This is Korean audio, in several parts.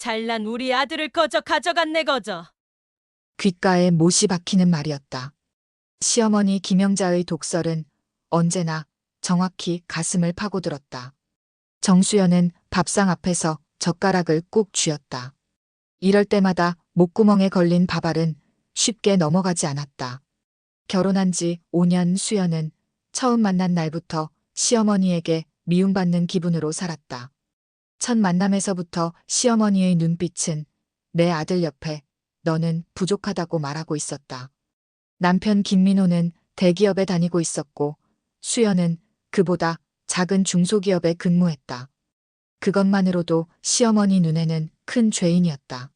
잘난 우리 아들을 거저 가져갔네 거저. 귓가에 못이 박히는 말이었다. 시어머니 김영자의 독설은 언제나 정확히 가슴을 파고들었다. 정수연은 밥상 앞에서 젓가락을 꾹 쥐었다. 이럴 때마다 목구멍에 걸린 밥알은 쉽게 넘어가지 않았다. 결혼한 지 5년 수연은 처음 만난 날부터 시어머니에게 미움받는 기분으로 살았다. 첫 만남에서부터 시어머니의 눈빛은 내 아들 옆에 너는 부족하다고 말하고 있었다. 남편 김민호는 대기업에 다니고 있었고 수연은 그보다 작은 중소기업에 근무했다. 그것만으로도 시어머니 눈에는 큰 죄인이었다.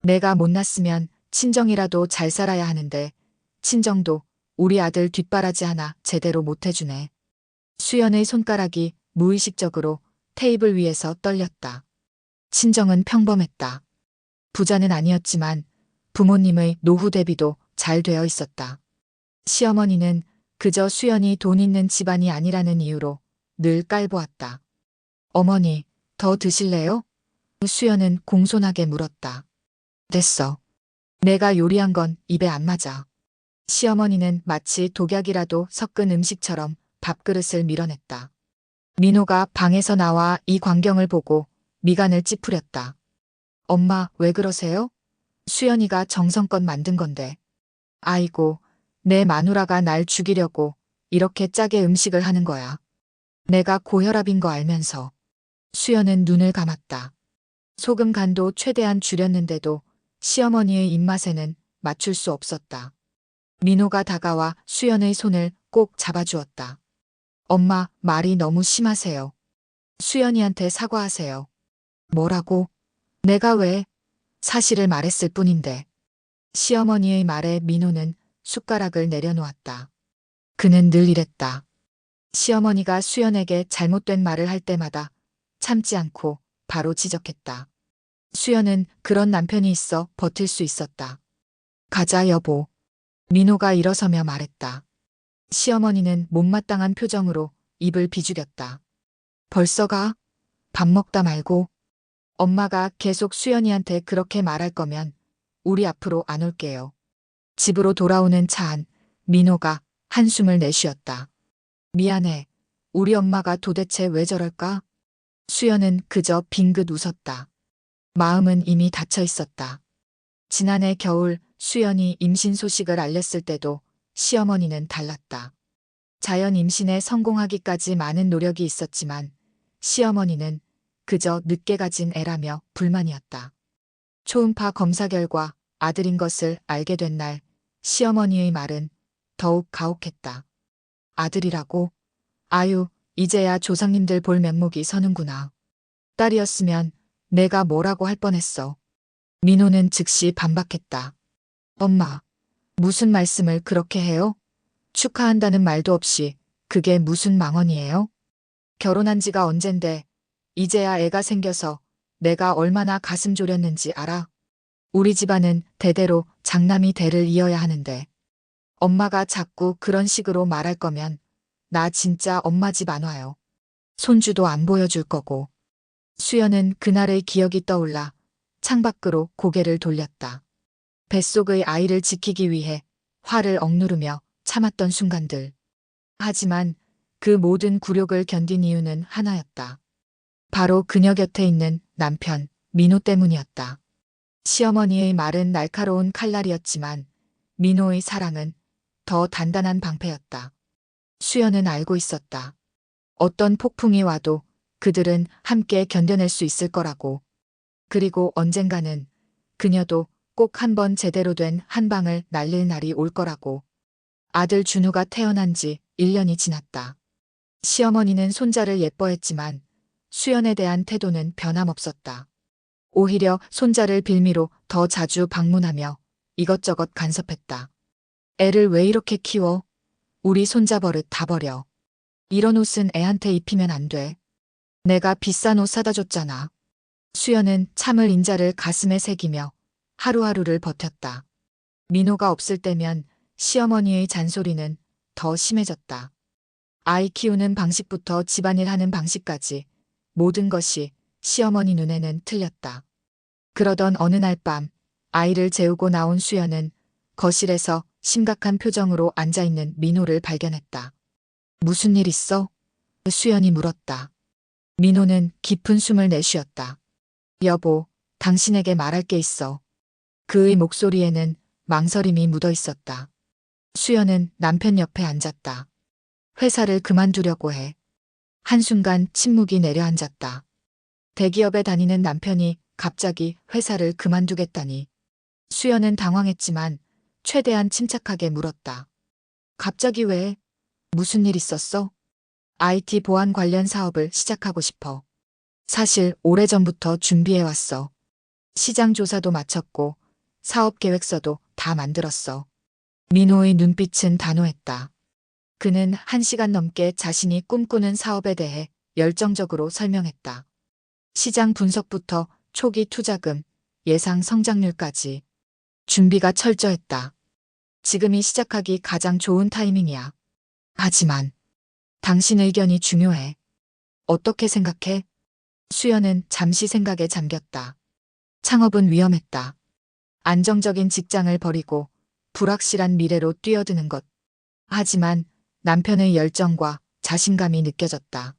내가 못났으면 친정이라도 잘 살아야 하는데 친정도 우리 아들 뒷바라지 하나 제대로 못해주네. 수연의 손가락이 무의식적으로 테이블 위에서 떨렸다. 친정은 평범했다. 부자는 아니었지만 부모님의 노후 대비도 잘 되어 있었다. 시어머니는 그저 수연이 돈 있는 집안이 아니라는 이유로 늘 깔보았다. 어머니, 더 드실래요? 수연은 공손하게 물었다. 됐어. 내가 요리한 건 입에 안 맞아. 시어머니는 마치 독약이라도 섞은 음식처럼 밥그릇을 밀어냈다. 민호가 방에서 나와 이 광경을 보고 미간을 찌푸렸다. 엄마, 왜 그러세요? 수연이가 정성껏 만든 건데. 아이고, 내 마누라가 날 죽이려고 이렇게 짜게 음식을 하는 거야. 내가 고혈압인 거 알면서. 수연은 눈을 감았다. 소금 간도 최대한 줄였는데도 시어머니의 입맛에는 맞출 수 없었다. 민호가 다가와 수연의 손을 꼭 잡아주었다. 엄마, 말이 너무 심하세요. 수연이한테 사과하세요. 뭐라고? 내가 왜? 사실을 말했을 뿐인데. 시어머니의 말에 민호는 숟가락을 내려놓았다. 그는 늘 이랬다. 시어머니가 수연에게 잘못된 말을 할 때마다 참지 않고 바로 지적했다. 수연은 그런 남편이 있어 버틸 수 있었다. 가자, 여보. 민호가 일어서며 말했다. 시어머니는 못마땅한 표정으로 입을 비죽였다. 벌써 가? 밥 먹다 말고. 엄마가 계속 수연이한테 그렇게 말할 거면 우리 앞으로 안 올게요. 집으로 돌아오는 차 안 민호가 한숨을 내쉬었다. 미안해. 우리 엄마가 도대체 왜 저럴까? 수연은 그저 빙긋 웃었다. 마음은 이미 닫혀 있었다. 지난해 겨울 수연이 임신 소식을 알렸을 때도 시어머니는 달랐다. 자연 임신에 성공하기까지 많은 노력이 있었지만 시어머니는 그저 늦게 가진 애라며 불만이었다. 초음파 검사 결과 아들인 것을 알게 된 날 시어머니의 말은 더욱 가혹했다. 아들이라고? 아유, 이제야 조상님들 볼 면목이 서는구나. 딸이었으면 내가 뭐라고 할 뻔했어. 민호는 즉시 반박했다. 엄마, 무슨 말씀을 그렇게 해요? 축하한다는 말도 없이 그게 무슨 망언이에요? 결혼한 지가 언젠데 이제야 애가 생겨서 내가 얼마나 가슴 졸였는지 알아? 우리 집안은 대대로 장남이 대를 이어야 하는데 엄마가 자꾸 그런 식으로 말할 거면 나 진짜 엄마 집 안 와요. 손주도 안 보여줄 거고. 수연은 그날의 기억이 떠올라 창밖으로 고개를 돌렸다. 뱃속의 아이를 지키기 위해 화를 억누르며 참았던 순간들. 하지만 그 모든 굴욕을 견딘 이유는 하나였다. 바로 그녀 곁에 있는 남편, 민호 때문이었다. 시어머니의 말은 날카로운 칼날이었지만 민호의 사랑은 더 단단한 방패였다. 수연은 알고 있었다. 어떤 폭풍이 와도 그들은 함께 견뎌낼 수 있을 거라고. 그리고 언젠가는 그녀도 꼭 한 번 제대로 된 한 방을 날릴 날이 올 거라고. 아들 준우가 태어난 지 1년이 지났다. 시어머니는 손자를 예뻐했지만 수연에 대한 태도는 변함없었다. 오히려 손자를 빌미로 더 자주 방문하며 이것저것 간섭했다. 애를 왜 이렇게 키워? 우리 손자 버릇 다 버려. 이런 옷은 애한테 입히면 안 돼. 내가 비싼 옷 사다 줬잖아. 수연은 참을 인자를 가슴에 새기며 하루하루를 버텼다. 민호가 없을 때면 시어머니의 잔소리는 더 심해졌다. 아이 키우는 방식부터 집안일 하는 방식까지 모든 것이 시어머니 눈에는 틀렸다. 그러던 어느 날 밤 아이를 재우고 나온 수연은 거실에서 심각한 표정으로 앉아있는 민호를 발견했다. 무슨 일 있어? 수연이 물었다. 민호는 깊은 숨을 내쉬었다. 여보, 당신에게 말할 게 있어. 그의 목소리에는 망설임이 묻어 있었다. 수연은 남편 옆에 앉았다. 회사를 그만두려고 해. 한순간 침묵이 내려앉았다. 대기업에 다니는 남편이 갑자기 회사를 그만두겠다니. 수연은 당황했지만 최대한 침착하게 물었다. 갑자기 왜? 무슨 일 있었어? IT 보안 관련 사업을 시작하고 싶어. 사실 오래전부터 준비해왔어. 시장 조사도 마쳤고 사업 계획서도 다 만들었어. 민호의 눈빛은 단호했다. 그는 1시간 넘게 자신이 꿈꾸는 사업에 대해 열정적으로 설명했다. 시장 분석부터 초기 투자금, 예상 성장률까지. 준비가 철저했다. 지금이 시작하기 가장 좋은 타이밍이야. 하지만 당신 의견이 중요해. 어떻게 생각해? 수연은 잠시 생각에 잠겼다. 창업은 위험했다. 안정적인 직장을 버리고 불확실한 미래로 뛰어드는 것. 하지만 남편의 열정과 자신감이 느껴졌다.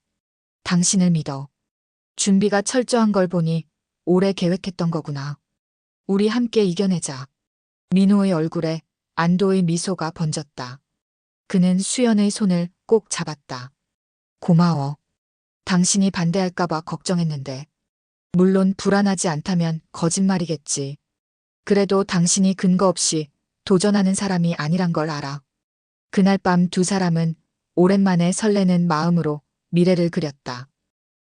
당신을 믿어. 준비가 철저한 걸 보니 오래 계획했던 거구나. 우리 함께 이겨내자. 민호의 얼굴에 안도의 미소가 번졌다. 그는 수연의 손을 꼭 잡았다. 고마워. 당신이 반대할까봐 걱정했는데. 물론 불안하지 않다면 거짓말이겠지. 그래도 당신이 근거 없이 도전하는 사람이 아니란 걸 알아. 그날 밤 두 사람은 오랜만에 설레는 마음으로 미래를 그렸다.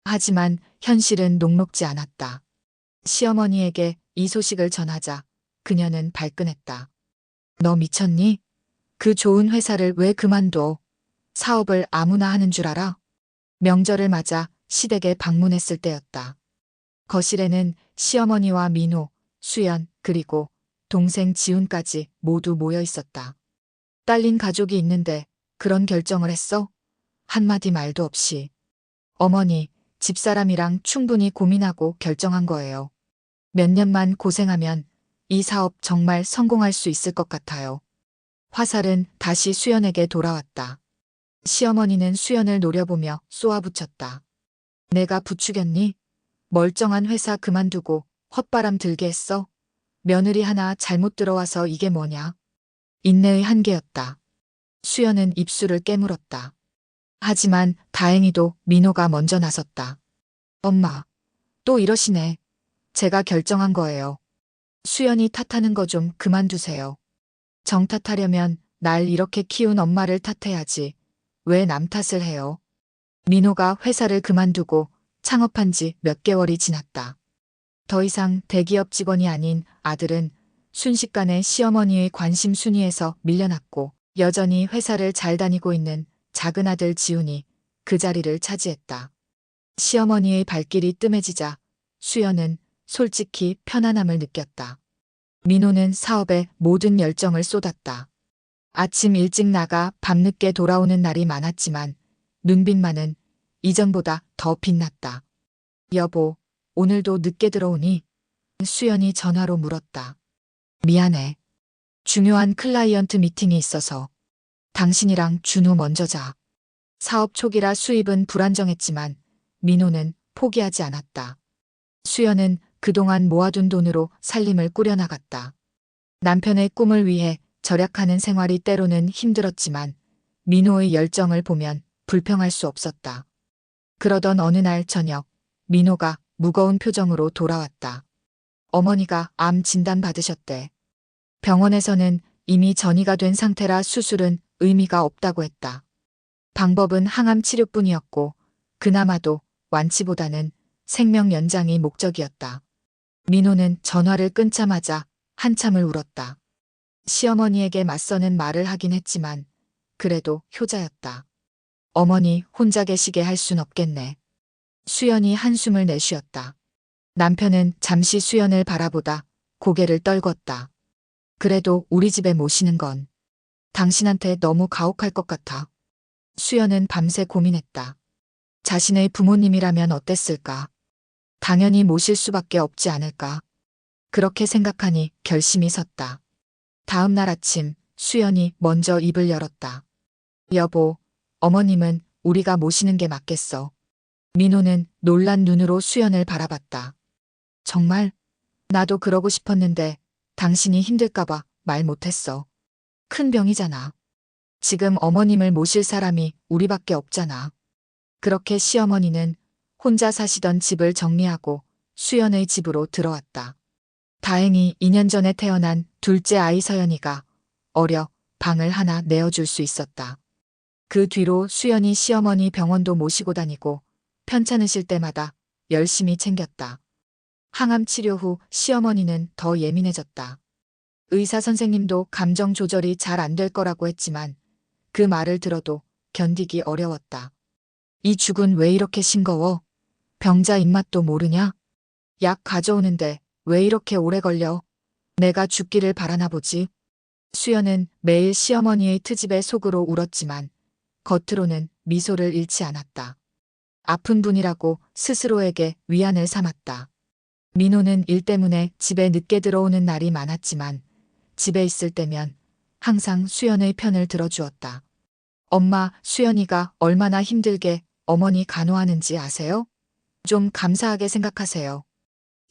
하지만 현실은 녹록지 않았다. 시어머니에게 이 소식을 전하자 그녀는 발끈했다. 너 미쳤니? 그 좋은 회사를 왜 그만둬? 사업을 아무나 하는 줄 알아? 명절을 맞아 시댁에 방문했을 때였다. 거실에는 시어머니와 민호, 수연, 그리고 동생 지훈까지 모두 모여 있었다. 딸린 가족이 있는데 그런 결정을 했어? 한마디 말도 없이. 어머니, 집사람이랑 충분히 고민하고 결정한 거예요. 몇 년만 고생하면 이 사업 정말 성공할 수 있을 것 같아요. 화살은 다시 수연에게 돌아왔다. 시어머니는 수연을 노려보며 쏘아붙였다. 내가 부추겼니? 멀쩡한 회사 그만두고 헛바람 들게 했어? 며느리 하나 잘못 들어와서 이게 뭐냐? 인내의 한계였다. 수연은 입술을 깨물었다. 하지만 다행히도 민호가 먼저 나섰다. 엄마, 또 이러시네. 제가 결정한 거예요. 수연이 탓하는 거 좀 그만두세요. 정 탓하려면 날 이렇게 키운 엄마를 탓해야지. 왜 남 탓을 해요? 민호가 회사를 그만두고 창업한 지 몇 개월이 지났다. 더 이상 대기업 직원이 아닌 아들은 순식간에 시어머니의 관심 순위에서 밀려났고 여전히 회사를 잘 다니고 있는 작은 아들 지훈이 그 자리를 차지했다. 시어머니의 발길이 뜸해지자 수연은 솔직히 편안함을 느꼈다. 민호는 사업에 모든 열정을 쏟았다. 아침 일찍 나가 밤늦게 돌아오는 날이 많았지만 눈빛만은 이전보다 더 빛났다. 여보, 오늘도 늦게 들어오니? 수연이 전화로 물었다. 미안해. 중요한 클라이언트 미팅이 있어서. 당신이랑 준우 먼저 자. 사업 초기라 수입은 불안정했지만 민호는 포기하지 않았다. 수연은 그동안 모아둔 돈으로 살림을 꾸려나갔다. 남편의 꿈을 위해 절약하는 생활이 때로는 힘들었지만 민호의 열정을 보면 불평할 수 없었다. 그러던 어느 날 저녁, 민호가 무거운 표정으로 돌아왔다. 어머니가 암 진단 받으셨대. 병원에서는 이미 전이가 된 상태라 수술은 의미가 없다고 했다. 방법은 항암 치료뿐이었고 그나마도 완치보다는 생명 연장이 목적이었다. 민호는 전화를 끊자마자 한참을 울었다. 시어머니에게 맞서는 말을 하긴 했지만 그래도 효자였다. 어머니 혼자 계시게 할 순 없겠네. 수연이 한숨을 내쉬었다. 남편은 잠시 수연을 바라보다 고개를 떨궜다. 그래도 우리 집에 모시는 건 당신한테 너무 가혹할 것 같아. 수연은 밤새 고민했다. 자신의 부모님이라면 어땠을까? 당연히 모실 수밖에 없지 않을까? 그렇게 생각하니 결심이 섰다. 다음 날 아침 수연이 먼저 입을 열었다. 여보, 어머님은 우리가 모시는 게 맞겠어. 민호는 놀란 눈으로 수연을 바라봤다. 정말? 나도 그러고 싶었는데 당신이 힘들까봐 말 못했어. 큰 병이잖아. 지금 어머님을 모실 사람이 우리밖에 없잖아. 그렇게 시어머니는 혼자 사시던 집을 정리하고 수연의 집으로 들어왔다. 다행히 2년 전에 태어난 둘째 아이 서연이가 어려 방을 하나 내어줄 수 있었다. 그 뒤로 수연이 시어머니 병원도 모시고 다니고 편찮으실 때마다 열심히 챙겼다. 항암 치료 후 시어머니는 더 예민해졌다. 의사 선생님도 감정 조절이 잘 안 될 거라고 했지만 그 말을 들어도 견디기 어려웠다. 이 죽은 왜 이렇게 싱거워? 병자 입맛도 모르냐? 약 가져오는데 왜 이렇게 오래 걸려? 내가 죽기를 바라나 보지. 수연은 매일 시어머니의 트집에 속으로 울었지만 겉으로는 미소를 잃지 않았다. 아픈 분이라고 스스로에게 위안을 삼았다. 민호는 일 때문에 집에 늦게 들어오는 날이 많았지만 집에 있을 때면 항상 수연의 편을 들어주었다. 엄마, 수연이가 얼마나 힘들게 어머니 간호하는지 아세요? 좀 감사하게 생각하세요.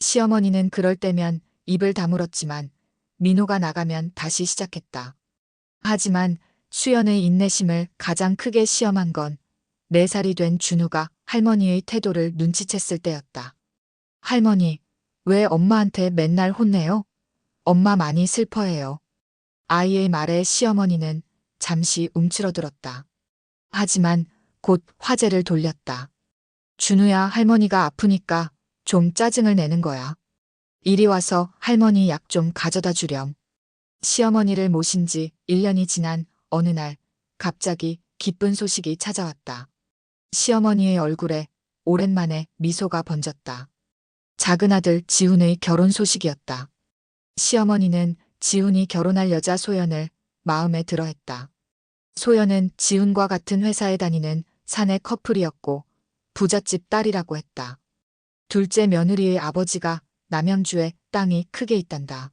시어머니는 그럴 때면 입을 다물었지만 민호가 나가면 다시 시작했다. 하지만 수연의 인내심을 가장 크게 시험한 건 4살이 된 준우가 할머니의 태도를 눈치챘을 때였다. 할머니, 왜 엄마한테 맨날 혼내요? 엄마 많이 슬퍼해요. 아이의 말에 시어머니는 잠시 움츠러들었다. 하지만 곧 화제를 돌렸다. 준우야, 할머니가 아프니까 좀 짜증을 내는 거야. 이리 와서 할머니 약 좀 가져다 주렴. 시어머니를 모신 지 1년이 지난 어느 날 갑자기 기쁜 소식이 찾아왔다. 시어머니의 얼굴에 오랜만에 미소가 번졌다. 작은 아들 지훈의 결혼 소식이었다. 시어머니는 지훈이 결혼할 여자 소연을 마음에 들어했다. 소연은 지훈과 같은 회사에 다니는 사내 커플이었고 부잣집 딸이라고 했다. 둘째 며느리의 아버지가 남양주에 땅이 크게 있단다.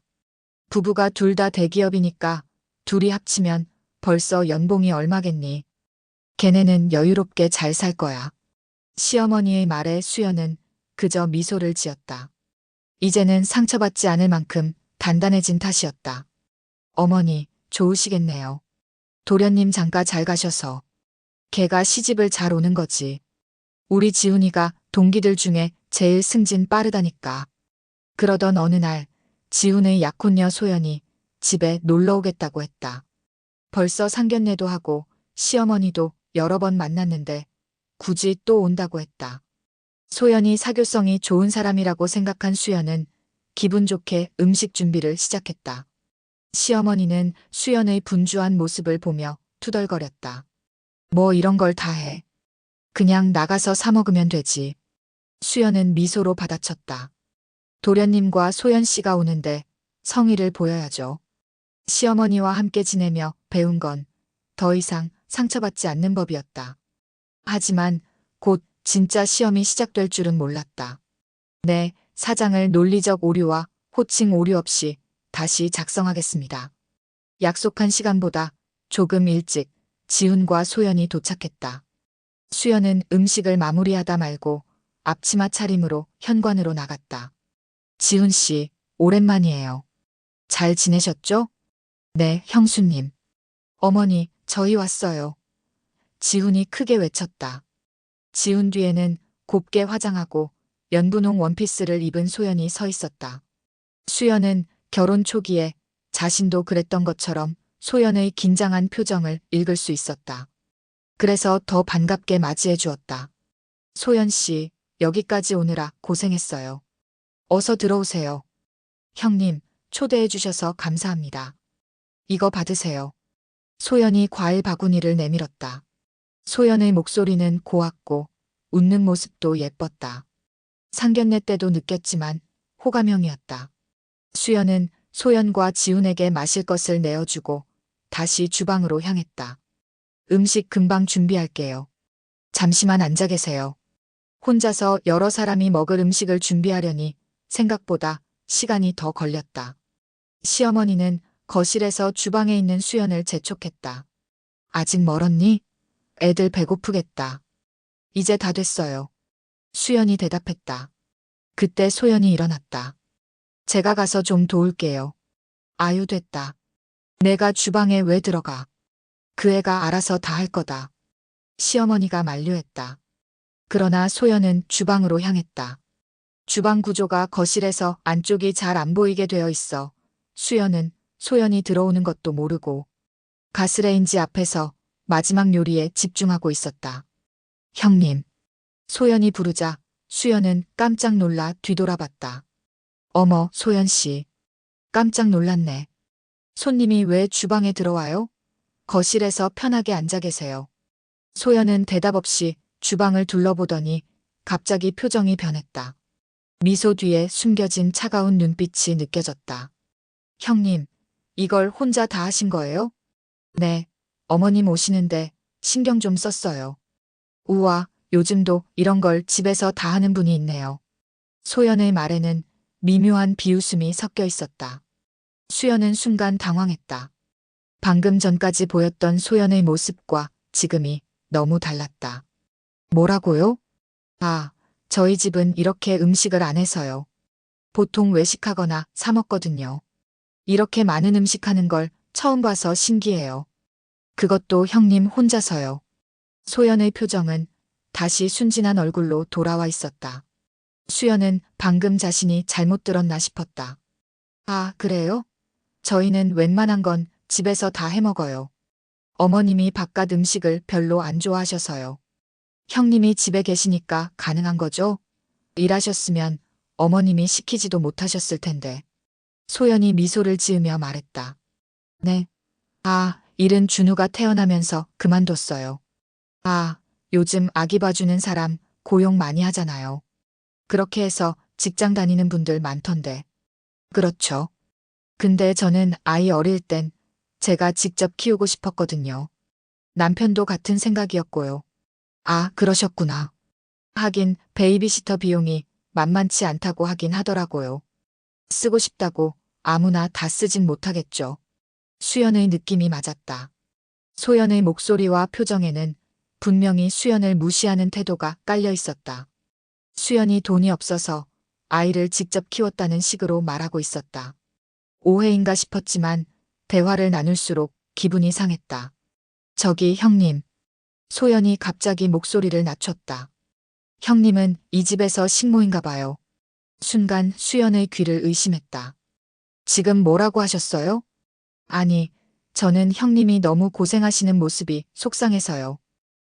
부부가 둘 다 대기업이니까 둘이 합치면 벌써 연봉이 얼마겠니? 걔네는 여유롭게 잘 살 거야. 시어머니의 말에 수연은 그저 미소를 지었다. 이제는 상처받지 않을 만큼 단단해진 탓이었다. 어머니, 좋으시겠네요. 도련님 장가 잘 가셔서. 걔가 시집을 잘 오는 거지. 우리 지훈이가 동기들 중에 제일 승진 빠르다니까. 그러던 어느 날 지훈의 약혼녀 소연이 집에 놀러 오겠다고 했다. 벌써 상견례도 하고 시어머니도 여러 번 만났는데 굳이 또 온다고 했다. 소연이 사교성이 좋은 사람이라고 생각한 수연은 기분 좋게 음식 준비를 시작했다. 시어머니는 수연의 분주한 모습을 보며 투덜거렸다. 뭐 이런 걸 다 해. 그냥 나가서 사 먹으면 되지. 수연은 미소로 받아쳤다. 도련님과 소연 씨가 오는데 성의를 보여야죠. 시어머니와 함께 지내며 배운 건 더 이상 상처받지 않는 법이었다. 하지만 곧 진짜 시험이 시작될 줄은 몰랐다. 네, 사장을 논리적 오류와 호칭 오류 없이 다시 작성하겠습니다. 약속한 시간보다 조금 일찍 지훈과 소연이 도착했다. 수연은 음식을 마무리하다 말고 앞치마 차림으로 현관으로 나갔다. 지훈 씨, 오랜만이에요. 잘 지내셨죠? 네, 형수님. 어머니, 저희 왔어요. 지훈이 크게 외쳤다. 지훈 뒤에는 곱게 화장하고 연분홍 원피스를 입은 소연이 서 있었다. 수연은 결혼 초기에 자신도 그랬던 것처럼 소연의 긴장한 표정을 읽을 수 있었다. 그래서 더 반갑게 맞이해 주었다. 소연 씨, 여기까지 오느라 고생했어요. 어서 들어오세요. 형님, 초대해 주셔서 감사합니다. 이거 받으세요. 소연이 과일 바구니를 내밀었다. 소연의 목소리는 고왔고 웃는 모습도 예뻤다. 상견례 때도 느꼈지만 호감형이었다. 수연은 소연과 지훈에게 마실 것을 내어주고 다시 주방으로 향했다. 음식 금방 준비할게요. 잠시만 앉아 계세요. 혼자서 여러 사람이 먹을 음식을 준비하려니 생각보다 시간이 더 걸렸다. 시어머니는 거실에서 주방에 있는 수연을 재촉했다. 아직 멀었니? 애들 배고프겠다. 이제 다 됐어요. 수연이 대답했다. 그때 소연이 일어났다. 제가 가서 좀 도울게요. 아유, 됐다. 내가 주방에 왜 들어가? 그 애가 알아서 다 할 거다. 시어머니가 만류했다. 그러나 소연은 주방으로 향했다. 주방 구조가 거실에서 안쪽이 잘 안 보이게 되어 있어 수연은 소연이 들어오는 것도 모르고 가스레인지 앞에서 마지막 요리에 집중하고 있었다. 형님. 소연이 부르자 수연은 깜짝 놀라 뒤돌아봤다. 어머, 소연 씨. 깜짝 놀랐네. 손님이 왜 주방에 들어와요? 거실에서 편하게 앉아 계세요. 소연은 대답 없이 주방을 둘러보더니 갑자기 표정이 변했다. 미소 뒤에 숨겨진 차가운 눈빛이 느껴졌다. 형님, 이걸 혼자 다 하신 거예요? 네, 어머님 오시는데 신경 좀 썼어요. 우와, 요즘도 이런 걸 집에서 다 하는 분이 있네요. 소연의 말에는 미묘한 비웃음이 섞여 있었다. 수연은 순간 당황했다. 방금 전까지 보였던 소연의 모습과 지금이 너무 달랐다. 뭐라고요? 아, 저희 집은 이렇게 음식을 안 해서요. 보통 외식하거나 사 먹거든요. 이렇게 많은 음식 하는 걸 처음 봐서 신기해요. 그것도 형님 혼자서요. 소연의 표정은 다시 순진한 얼굴로 돌아와 있었다. 수연은 방금 자신이 잘못 들었나 싶었다. 아, 그래요? 저희는 웬만한 건 집에서 다 해 먹어요. 어머님이 바깥 음식을 별로 안 좋아하셔서요. 형님이 집에 계시니까 가능한 거죠? 일하셨으면 어머님이 시키지도 못하셨을 텐데. 소연이 미소를 지으며 말했다. 네. 아, 일은 준우가 태어나면서 그만뒀어요. 아, 요즘 아기 봐주는 사람 고용 많이 하잖아요. 그렇게 해서 직장 다니는 분들 많던데. 그렇죠. 근데 저는 아이 어릴 땐 제가 직접 키우고 싶었거든요. 남편도 같은 생각이었고요. 아, 그러셨구나. 하긴 베이비시터 비용이 만만치 않다고 하긴 하더라고요. 쓰고 싶다고 아무나 다 쓰진 못하겠죠. 수연의 느낌이 맞았다. 소연의 목소리와 표정에는 분명히 수연을 무시하는 태도가 깔려 있었다. 수연이 돈이 없어서 아이를 직접 키웠다는 식으로 말하고 있었다. 오해인가 싶었지만 대화를 나눌수록 기분이 상했다. 저기 형님. 소연이 갑자기 목소리를 낮췄다. 형님은 이 집에서 식모인가 봐요. 순간 수연의 귀를 의심했다. 지금 뭐라고 하셨어요? 아니, 저는 형님이 너무 고생하시는 모습이 속상해서요.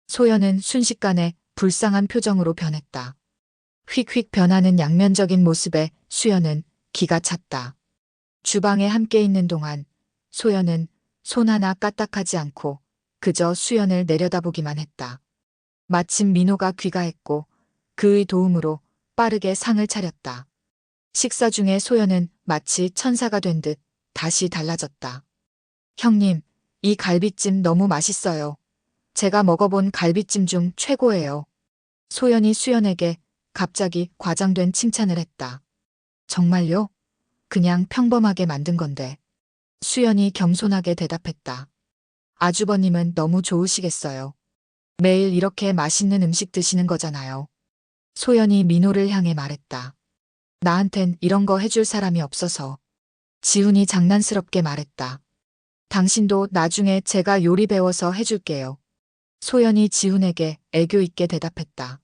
소연은 순식간에 불쌍한 표정으로 변했다. 휙휙 변하는 양면적인 모습에 수연은 기가 찼다. 주방에 함께 있는 동안 소연은 손 하나 까딱하지 않고 그저 수연을 내려다보기만 했다. 마침 민호가 귀가했고 그의 도움으로 빠르게 상을 차렸다. 식사 중에 소연은 마치 천사가 된 듯 다시 달라졌다. 형님, 이 갈비찜 너무 맛있어요. 제가 먹어본 갈비찜 중 최고예요. 소연이 수연에게 갑자기 과장된 칭찬을 했다. 정말요? 그냥 평범하게 만든 건데. 수연이 겸손하게 대답했다. 아주버님은 너무 좋으시겠어요. 매일 이렇게 맛있는 음식 드시는 거잖아요. 소연이 민호를 향해 말했다. 나한텐 이런 거 해줄 사람이 없어서. 지훈이 장난스럽게 말했다. 당신도 나중에 제가 요리 배워서 해줄게요. 소연이 지훈에게 애교 있게 대답했다.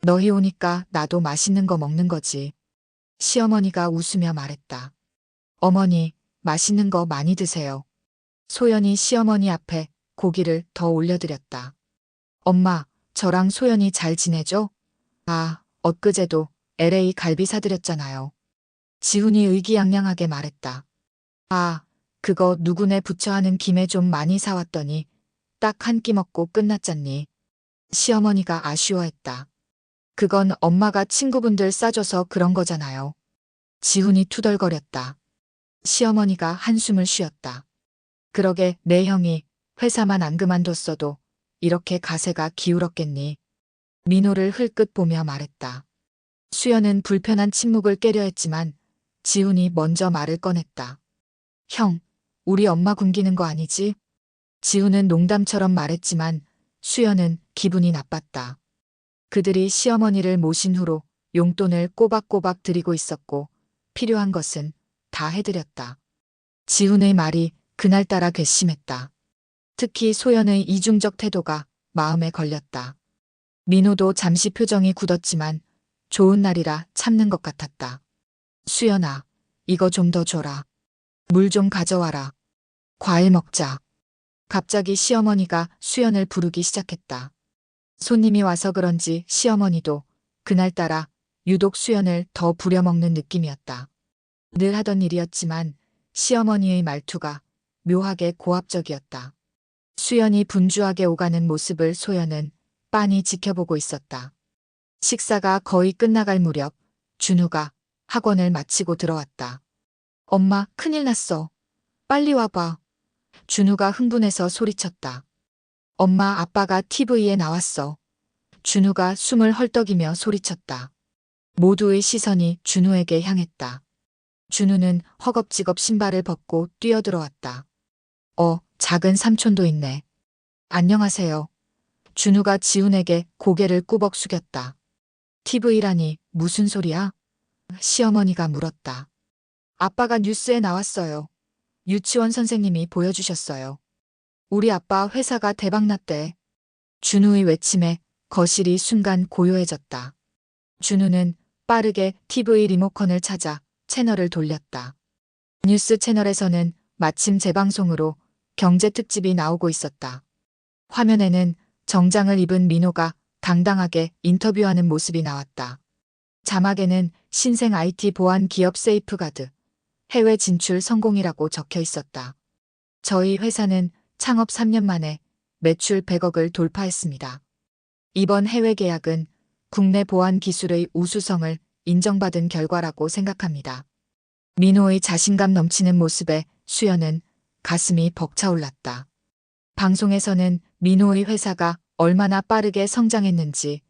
너희 오니까 나도 맛있는 거 먹는 거지. 시어머니가 웃으며 말했다. 어머니, 맛있는 거 많이 드세요. 소연이 시어머니 앞에 고기를 더 올려드렸다. 엄마, 저랑 소연이 잘 지내죠? 아, 엊그제도 LA 갈비 사드렸잖아요. 지훈이 의기양양하게 말했다. 아, 그거 누구네 부처하는 김에 좀 많이 사왔더니 딱 한 끼 먹고 끝났잖니. 시어머니가 아쉬워했다. 그건 엄마가 친구분들 싸줘서 그런 거잖아요. 지훈이 투덜거렸다. 시어머니가 한숨을 쉬었다. 그러게 내 형이 회사만 안 그만뒀어도 이렇게 가세가 기울었겠니. 민호를 흘끗 보며 말했다. 수연은 불편한 침묵을 깨려 했지만 지훈이 먼저 말을 꺼냈다. 형, 우리 엄마 굶기는 거 아니지? 지훈은 농담처럼 말했지만 수연은 기분이 나빴다. 그들이 시어머니를 모신 후로 용돈을 꼬박꼬박 드리고 있었고 필요한 것은 다 해드렸다. 지훈의 말이 그날따라 괘씸했다. 특히 소연의 이중적 태도가 마음에 걸렸다. 민호도 잠시 표정이 굳었지만 좋은 날이라 참는 것 같았다. 수연아, 이거 좀 더 줘라. 물 좀 가져와라. 과일 먹자. 갑자기 시어머니가 수연을 부르기 시작했다. 손님이 와서 그런지 시어머니도 그날따라 유독 수연을 더 부려먹는 느낌이었다. 늘 하던 일이었지만 시어머니의 말투가 묘하게 고압적이었다. 수연이 분주하게 오가는 모습을 소연은 빤히 지켜보고 있었다. 식사가 거의 끝나갈 무렵 준우가 학원을 마치고 들어왔다. 엄마, 큰일 났어. 빨리 와봐. 준우가 흥분해서 소리쳤다. 엄마, 아빠가 TV에 나왔어. 준우가 숨을 헐떡이며 소리쳤다. 모두의 시선이 준우에게 향했다. 준우는 허겁지겁 신발을 벗고 뛰어들어왔다. 작은 삼촌도 있네. 안녕하세요. 준우가 지훈에게 고개를 꾸벅 숙였다. TV라니 무슨 소리야? 시어머니가 물었다. 아빠가 뉴스에 나왔어요. 유치원 선생님이 보여주셨어요. 우리 아빠 회사가 대박났대. 준우의 외침에 거실이 순간 고요해졌다. 준우는 빠르게 TV 리모컨을 찾아 채널을 돌렸다. 뉴스 채널에서는 마침 재방송으로 경제 특집이 나오고 있었다. 화면에는 정장을 입은 민호가 당당하게 인터뷰하는 모습이 나왔다. 자막에는 신생 IT 보안 기업 세이프가드, 해외 진출 성공이라고 적혀 있었다. 저희 회사는 창업 3년 만에 매출 100억을 돌파했습니다. 이번 해외 계약은 국내 보안 기술의 우수성을 인정받은 결과라고 생각합니다. 민호의 자신감 넘치는 모습에 수연은 가슴이 벅차올랐다. 방송에서는 민호의 회사가 얼마나 빠르게 성장했는지,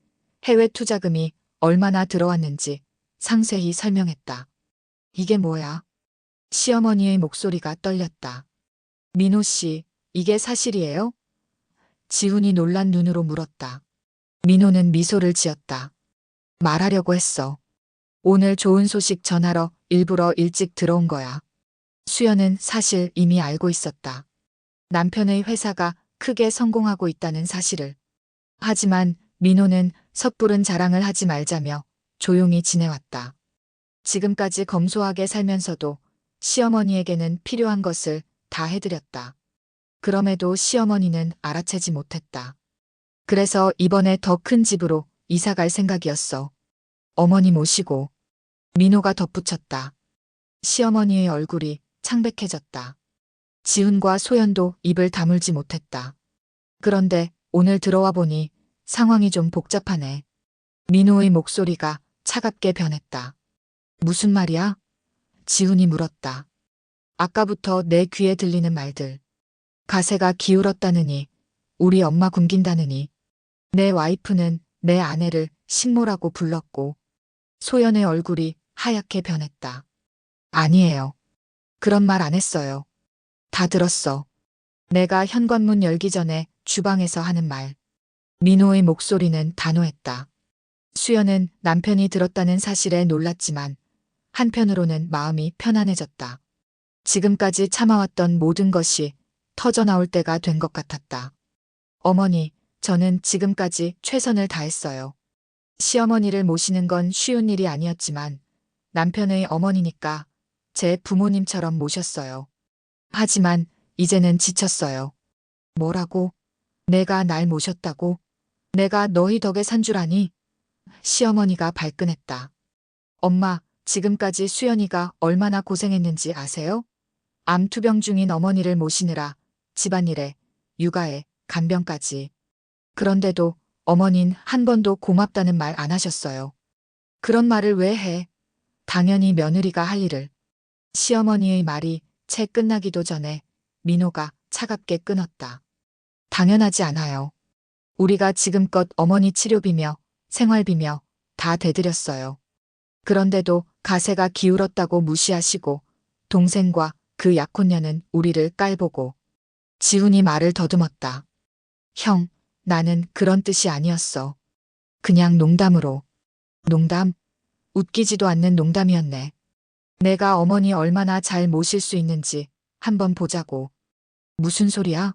해외 투자금이 얼마나 들어왔는지 상세히 설명했다. 이게 뭐야? 시어머니의 목소리가 떨렸다. 민호 씨, 이게 사실이에요? 지훈이 놀란 눈으로 물었다. 민호는 미소를 지었다. 말하려고 했어. 오늘 좋은 소식 전하러 일부러 일찍 들어온 거야. 수연은 사실 이미 알고 있었다. 남편의 회사가 크게 성공하고 있다는 사실을. 하지만 민호는 섣부른 자랑을 하지 말자며 조용히 지내왔다. 지금까지 검소하게 살면서도 시어머니에게는 필요한 것을 다 해드렸다. 그럼에도 시어머니는 알아채지 못했다. 그래서 이번에 더 큰 집으로 이사갈 생각이었어. 어머니 모시고. 민호가 덧붙였다. 시어머니의 얼굴이 창백해졌다. 지훈과 소연도 입을 다물지 못했다. 그런데 오늘 들어와 보니 상황이 좀 복잡하네. 민호의 목소리가 차갑게 변했다. 무슨 말이야? 지훈이 물었다. 아까부터 내 귀에 들리는 말들. 가세가 기울었다느니, 우리 엄마 굶긴다느니, 내 와이프는 내 아내를 식모라고 불렀고, 소연의 얼굴이 하얗게 변했다. 아니에요. 그런 말 안 했어요. 다 들었어. 내가 현관문 열기 전에 주방에서 하는 말. 민호의 목소리는 단호했다. 수연은 남편이 들었다는 사실에 놀랐지만 한편으로는 마음이 편안해졌다. 지금까지 참아왔던 모든 것이 터져나올 때가 된 것 같았다. 어머니, 저는 지금까지 최선을 다했어요. 시어머니를 모시는 건 쉬운 일이 아니었지만 남편의 어머니니까 제 부모님처럼 모셨어요. 하지만 이제는 지쳤어요. 뭐라고? 내가 날 모셨다고? 내가 너희 덕에 산 줄 아니? 시어머니가 발끈했다. 엄마, 지금까지 수연이가 얼마나 고생했는지 아세요? 암 투병 중인 어머니를 모시느라 집안일에, 육아에, 간병까지. 그런데도 어머닌 한 번도 고맙다는 말 안 하셨어요. 그런 말을 왜 해? 당연히 며느리가 할 일을. 시어머니의 말이 채 끝나기도 전에 민호가 차갑게 끊었다. 당연하지 않아요. 우리가 지금껏 어머니 치료비며 생활비며 다 대드렸어요. 그런데도 가세가 기울었다고 무시하시고 동생과 그 약혼녀는 우리를 깔보고 지훈이 말을 더듬었다. 형, 나는 그런 뜻이 아니었어. 그냥 농담으로. 농담? 웃기지도 않는 농담이었네. 내가 어머니 얼마나 잘 모실 수 있는지 한번 보자고. 무슨 소리야?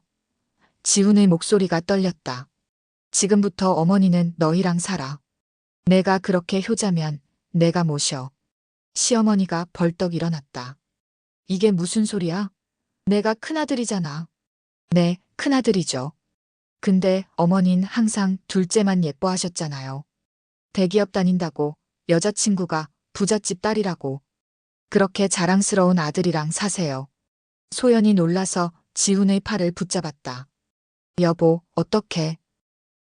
지훈의 목소리가 떨렸다. 지금부터 어머니는 너희랑 살아. 내가 그렇게 효자면 내가 모셔. 시어머니가 벌떡 일어났다. 이게 무슨 소리야? 내가 큰아들이잖아. 네, 큰아들이죠. 근데 어머닌 항상 둘째만 예뻐하셨잖아요. 대기업 다닌다고 여자친구가 부잣집 딸이라고. 그렇게 자랑스러운 아들이랑 사세요. 소연이 놀라서 지훈의 팔을 붙잡았다. 여보, 어떡해.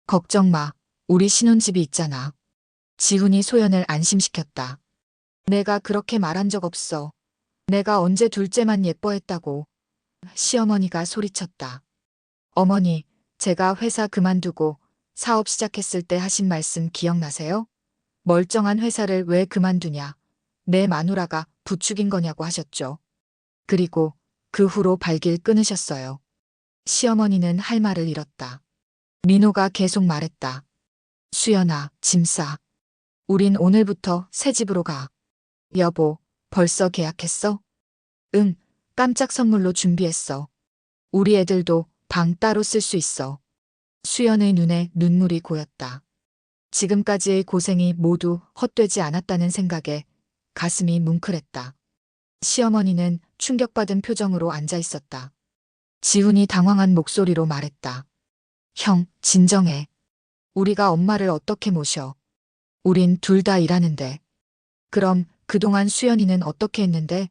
걱정 마. 우리 신혼집이 있잖아. 지훈이 소연을 안심시켰다. 내가 그렇게 말한 적 없어. 내가 언제 둘째만 예뻐했다고. 시어머니가 소리쳤다. 어머니, 제가 회사 그만두고 사업 시작했을 때 하신 말씀 기억나세요? 멀쩡한 회사를 왜 그만두냐. 내 마누라가 부추긴 거냐고 하셨죠. 그리고 그 후로 발길 끊으셨어요. 시어머니는 할 말을 잃었다. 민호가 계속 말했다. 수연아, 짐 싸. 우린 오늘부터 새 집으로 가. 여보, 벌써 계약했어? 응, 깜짝 선물로 준비했어. 우리 애들도 방 따로 쓸 수 있어. 수연의 눈에 눈물이 고였다. 지금까지의 고생이 모두 헛되지 않았다는 생각에 가슴이 뭉클했다. 시어머니는 충격받은 표정으로 앉아 있었다. 지훈이 당황한 목소리로 말했다. 형, 진정해. 우리가 엄마를 어떻게 모셔? 우린 둘 다 일하는데. 그럼 그동안 수연이는 어떻게 했는데?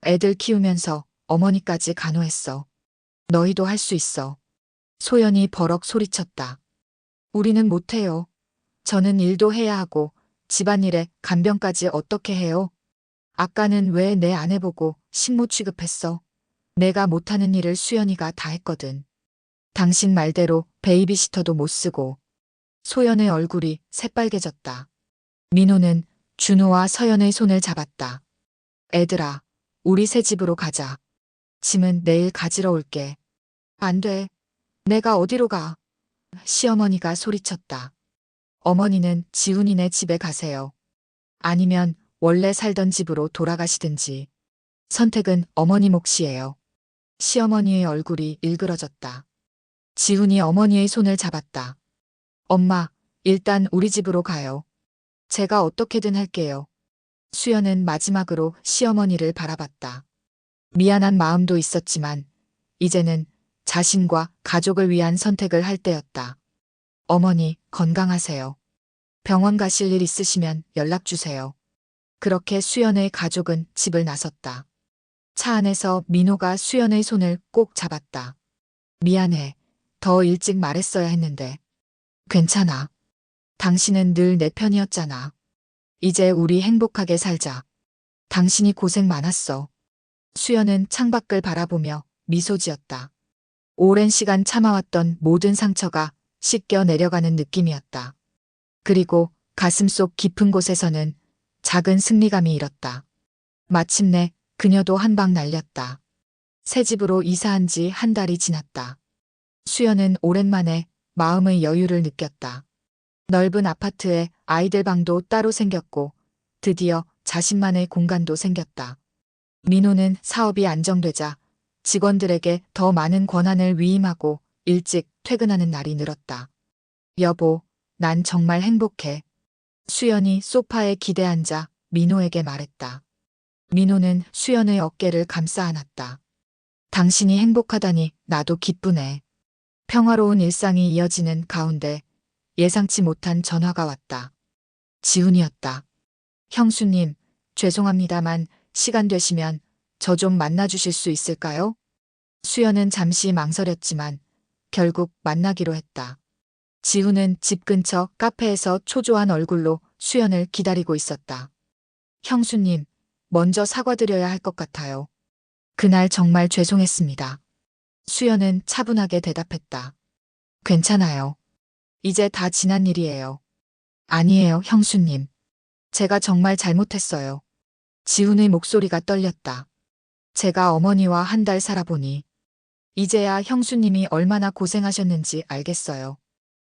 애들 키우면서 어머니까지 간호했어. 너희도 할 수 있어. 소연이 버럭 소리쳤다. 우리는 못해요. 저는 일도 해야 하고 집안일에 간병까지 어떻게 해요? 아까는 왜 내 아내 보고 식모 취급했어? 내가 못하는 일을 수연이가 다 했거든. 당신 말대로 베이비시터도 못 쓰고. 소연의 얼굴이 새빨개졌다. 민호는 준호와 서연의 손을 잡았다. 애들아, 우리 새 집으로 가자. 짐은 내일 가지러 올게. 안 돼. 내가 어디로 가? 시어머니가 소리쳤다. 어머니는 지훈이네 집에 가세요. 아니면 원래 살던 집으로 돌아가시든지. 선택은 어머니 몫이에요. 시어머니의 얼굴이 일그러졌다. 지훈이 어머니의 손을 잡았다. 엄마, 일단 우리 집으로 가요. 제가 어떻게든 할게요. 수연은 마지막으로 시어머니를 바라봤다. 미안한 마음도 있었지만 이제는 자신과 가족을 위한 선택을 할 때였다. 어머니, 건강하세요. 병원 가실 일 있으시면 연락 주세요. 그렇게 수연의 가족은 집을 나섰다. 차 안에서 민호가 수연의 손을 꼭 잡았다. 미안해. 더 일찍 말했어야 했는데. 괜찮아. 당신은 늘 내 편이었잖아. 이제 우리 행복하게 살자. 당신이 고생 많았어. 수연은 창밖을 바라보며 미소 지었다. 오랜 시간 참아왔던 모든 상처가 씻겨 내려가는 느낌이었다. 그리고 가슴속 깊은 곳에서는 작은 승리감이 일었다. 마침내 그녀도 한 방 날렸다. 새 집으로 이사한 지 한 달이 지났다. 수연은 오랜만에 마음의 여유를 느꼈다. 넓은 아파트에 아이들 방도 따로 생겼고 드디어 자신만의 공간도 생겼다. 민호는 사업이 안정되자 직원들에게 더 많은 권한을 위임하고 일찍 퇴근하는 날이 늘었다. 여보, 난 정말 행복해. 수연이 소파에 기대앉아 민호에게 말했다. 민호는 수연의 어깨를 감싸 안았다. 당신이 행복하다니 나도 기쁘네. 평화로운 일상이 이어지는 가운데 예상치 못한 전화가 왔다. 지훈이었다. 형수님, 죄송합니다만 시간 되시면 저 좀 만나주실 수 있을까요? 수연은 잠시 망설였지만 결국 만나기로 했다. 지훈은 집 근처 카페에서 초조한 얼굴로 수연을 기다리고 있었다. 형수님, 먼저 사과드려야 할 것 같아요. 그날 정말 죄송했습니다. 수연은 차분하게 대답했다. 괜찮아요. 이제 다 지난 일이에요. 아니에요, 형수님. 제가 정말 잘못했어요. 지훈의 목소리가 떨렸다. 제가 어머니와 한 달 살아보니 이제야 형수님이 얼마나 고생하셨는지 알겠어요.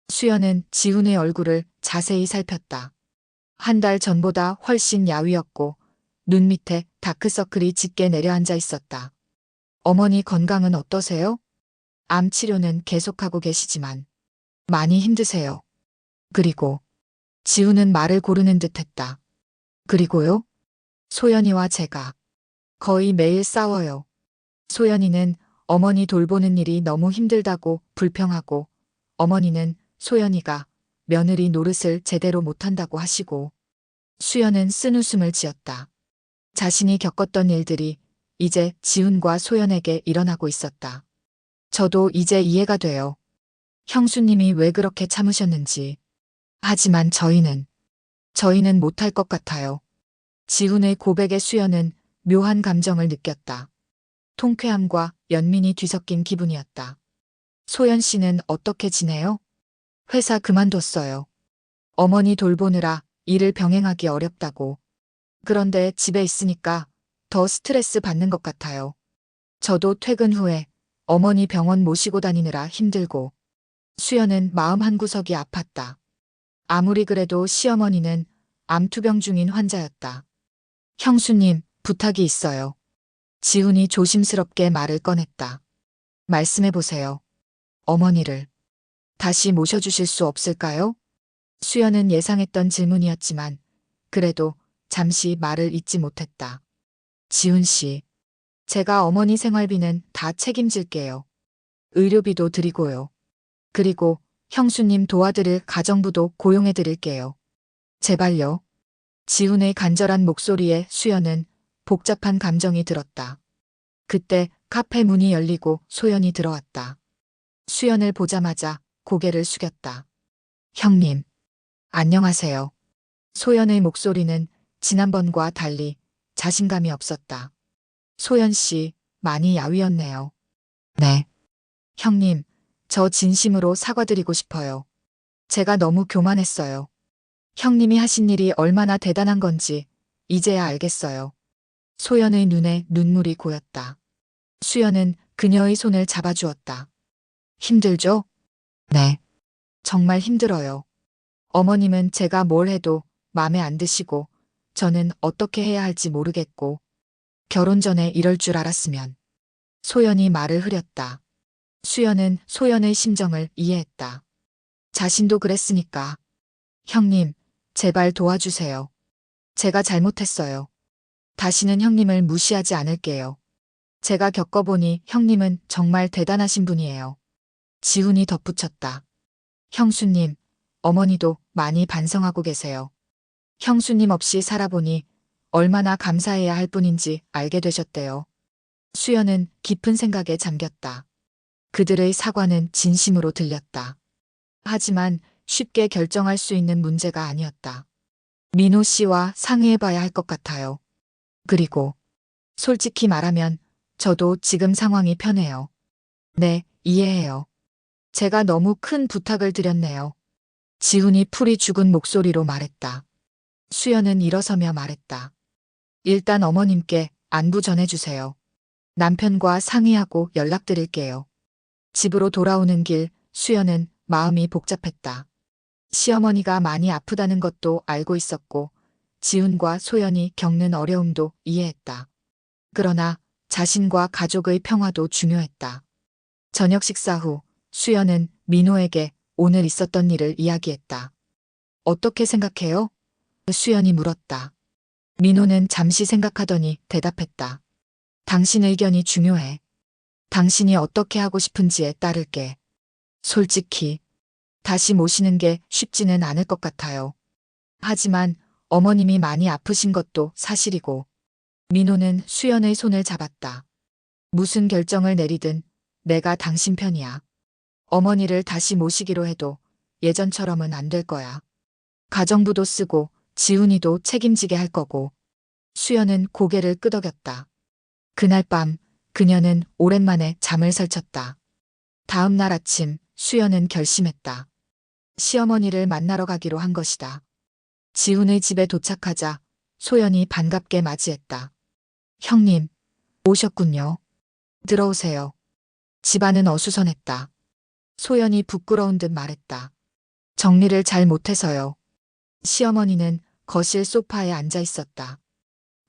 수연은 지훈의 얼굴을 자세히 살폈다. 한 달 전보다 훨씬 야위었고 눈 밑에 다크서클이 짙게 내려앉아 있었다. 어머니 건강은 어떠세요? 암 치료는 계속하고 계시지만 많이 힘드세요. 그리고 지훈은 말을 고르는 듯 했다. 그리고요? 소연이와 제가 거의 매일 싸워요. 소연이는 어머니 돌보는 일이 너무 힘들다고 불평하고 어머니는 소연이가 며느리 노릇을 제대로 못한다고 하시고 수연은 쓴웃음을 지었다. 자신이 겪었던 일들이 이제 지훈과 소연에게 일어나고 있었다. 저도 이제 이해가 돼요. 형수님이 왜 그렇게 참으셨는지. 하지만 저희는 못할 것 같아요. 지훈의 고백에 수연은 묘한 감정을 느꼈다. 통쾌함과 연민이 뒤섞인 기분이었다. 소연 씨는 어떻게 지내요? 회사 그만뒀어요. 어머니 돌보느라 일을 병행하기 어렵다고. 그런데 집에 있으니까 더 스트레스 받는 것 같아요. 저도 퇴근 후에 어머니 병원 모시고 다니느라 힘들고. 수연은 마음 한구석이 아팠다. 아무리 그래도 시어머니는 암투병 중인 환자였다. 형수님, 부탁이 있어요. 지훈이 조심스럽게 말을 꺼냈다. 말씀해보세요. 어머니를 다시 모셔주실 수 없을까요? 수연은 예상했던 질문이었지만 그래도 잠시 말을 잇지 못했다. 지훈 씨, 제가 어머니 생활비는 다 책임질게요. 의료비도 드리고요. 그리고 형수님 도와드릴 가정부도 고용해드릴게요. 제발요. 지훈의 간절한 목소리에 수연은 복잡한 감정이 들었다. 그때 카페 문이 열리고 소연이 들어왔다. 수연을 보자마자 고개를 숙였다. 형님, 안녕하세요. 소연의 목소리는 지난번과 달리 자신감이 없었다. 소연 씨, 많이 야위었네요. 네. 형님, 저 진심으로 사과드리고 싶어요. 제가 너무 교만했어요. 형님이 하신 일이 얼마나 대단한 건지 이제야 알겠어요. 소연의 눈에 눈물이 고였다. 수연은 그녀의 손을 잡아주었다. 힘들죠? 네. 정말 힘들어요. 어머님은 제가 뭘 해도 마음에 안 드시고 저는 어떻게 해야 할지 모르겠고 결혼 전에 이럴 줄 알았으면. 소연이 말을 흐렸다. 수연은 소연의 심정을 이해했다. 자신도 그랬으니까. 형님, 제발 도와주세요. 제가 잘못했어요. 다시는 형님을 무시하지 않을게요. 제가 겪어보니 형님은 정말 대단하신 분이에요. 지훈이 덧붙였다. 형수님, 어머니도 많이 반성하고 계세요. 형수님 없이 살아보니 얼마나 감사해야 할 뿐인지 알게 되셨대요. 수연은 깊은 생각에 잠겼다. 그들의 사과는 진심으로 들렸다. 하지만 쉽게 결정할 수 있는 문제가 아니었다. 민호 씨와 상의해봐야 할 것 같아요. 그리고 솔직히 말하면 저도 지금 상황이 편해요. 네, 이해해요. 제가 너무 큰 부탁을 드렸네요. 지훈이 풀이 죽은 목소리로 말했다. 수연은 일어서며 말했다. 일단 어머님께 안부 전해주세요. 남편과 상의하고 연락드릴게요. 집으로 돌아오는 길 수연은 마음이 복잡했다. 시어머니가 많이 아프다는 것도 알고 있었고 지훈과 소연이 겪는 어려움도 이해했다. 그러나 자신과 가족의 평화도 중요했다. 저녁 식사 후 수연은 민호에게 오늘 있었던 일을 이야기했다. 어떻게 생각해요? 수연이 물었다. 민호는 잠시 생각하더니 대답했다. 당신 의견이 중요해. 당신이 어떻게 하고 싶은지에 따를게. 솔직히 다시 모시는 게 쉽지는 않을 것 같아요. 하지만 어머님이 많이 아프신 것도 사실이고. 민호는 수연의 손을 잡았다. 무슨 결정을 내리든 내가 당신 편이야. 어머니를 다시 모시기로 해도 예전처럼은 안 될 거야. 가정부도 쓰고 지훈이도 책임지게 할 거고. 수연은 고개를 끄덕였다. 그날 밤 그녀는 오랜만에 잠을 설쳤다. 다음 날 아침 수연은 결심했다. 시어머니를 만나러 가기로 한 것이다. 지훈의 집에 도착하자 소연이 반갑게 맞이했다. 형님, 오셨군요. 들어오세요. 집안은 어수선했다. 소연이 부끄러운 듯 말했다. 정리를 잘 못해서요. 시어머니는 거실 소파에 앉아 있었다.